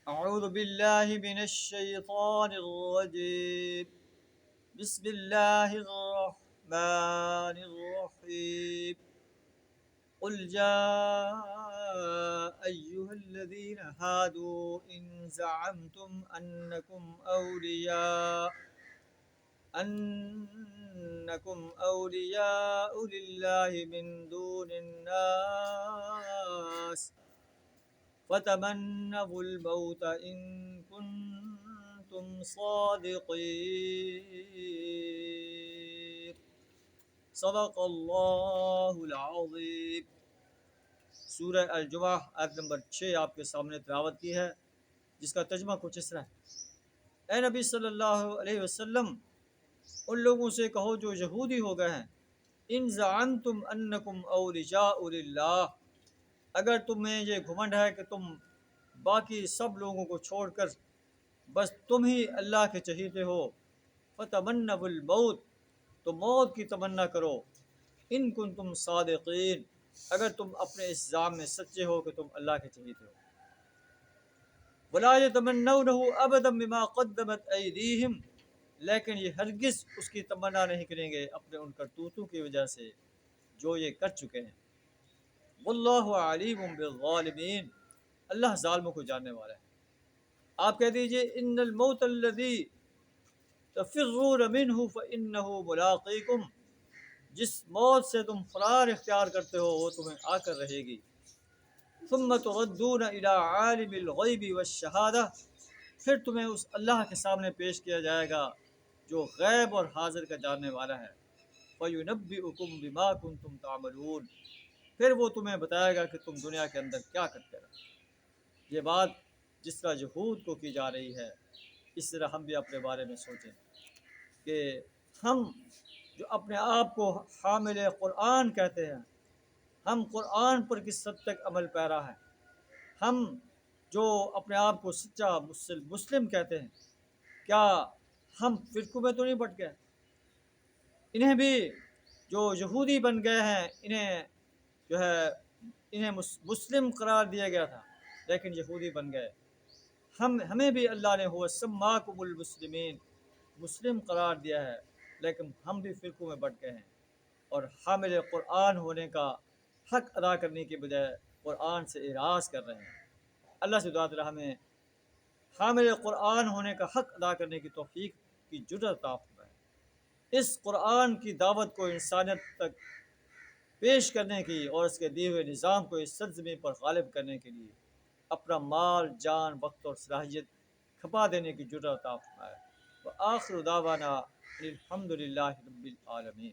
أعوذ بالله من الشيطان الرجيم. بسم الله الرحمن الرحيم. قل جاء أيها الذين هادوا إن زعمتم أنكم أولياء لله من دون الناس فتمنوا الموت إن كنتم صادقين. صدق اللہ العظیم. سورہ الجمعہ آیت نمبر 6 آپ کے سامنے تلاوت کی ہے، جس کا ترجمہ کچھ اس طرح ہے: اے نبی صلی اللہ علیہ وسلم، ان لوگوں سے کہو جو یہودی ہو گئے ہیں، ان زعمتم انکم اولیاء للہ، اگر تمہیں یہ گھمنڈ ہے کہ تم باقی سب لوگوں کو چھوڑ کر بس تم ہی اللہ کے چہیتے ہو، فتمنوا الموت، تو موت کی تمنا کرو، ان کنتم صادقین، اگر تم اپنے اس زعم میں سچے ہو کہ تم اللہ کے چہیتے ہو. ولا یتمنونہ ابدا بما قدمت ایدیہم، لیکن یہ ہرگز اس کی تمنا نہیں کریں گے اپنے ان کرتوتوں کی وجہ سے جو یہ کر چکے ہیں. واللہ علیم بالظالمین، اللہ ظالموں کو جاننے والا ہے. آپ کہہ دیجئے ان الموت الذی تفرون منہ فانہ ملاقیکم، جس موت سے تم فرار اختیار کرتے ہو وہ تمہیں آ کر رہے گی. ثم تردون الی عالم الغیب والشہادہ، پھر تمہیں اس اللہ کے سامنے پیش کیا جائے گا جو غیب اور حاضر کا جاننے والا ہے. فینبئکم بما کنتم تعملون، پھر وہ تمہیں بتائے گا کہ تم دنیا کے اندر کیا کرتے رہے. یہ بات جس طرح یہود کو کی جا رہی ہے، اس طرح ہم بھی اپنے بارے میں سوچیں کہ ہم جو اپنے آپ کو حامل قرآن کہتے ہیں، ہم قرآن پر کس حد تک عمل پیرا ہے. ہم جو اپنے آپ کو سچا مسلم کہتے ہیں، کیا ہم فرقوں میں تو نہیں بٹ گئے؟ انہیں بھی جو یہودی بن گئے ہیں، انہیں مسلم قرار دیا گیا تھا لیکن یہودی بن گئے. ہمیں بھی اللہ نے هو سماکم المسلمین مسلم قرار دیا ہے، لیکن ہم بھی فرقوں میں بٹ گئے ہیں اور حامل قرآن ہونے کا حق ادا کرنے کے بجائے قرآن سے اعراض کر رہے ہیں. اللہ سے دعا تعالی ہمیں حامل قرآن ہونے کا حق ادا کرنے کی توفیق کی جرأت عطا فرمائے. اس قرآن کی دعوت کو انسانیت تک پیش کرنے کی اور اس کے دیے ہوئے نظام کو اس سرزمین پر غالب کرنے کے لیے اپنا مال، جان، وقت اور صلاحیت کھپا دینے کی جرأت عطا فرمائے. وآخر دعوانا الحمدللہ رب العالمین.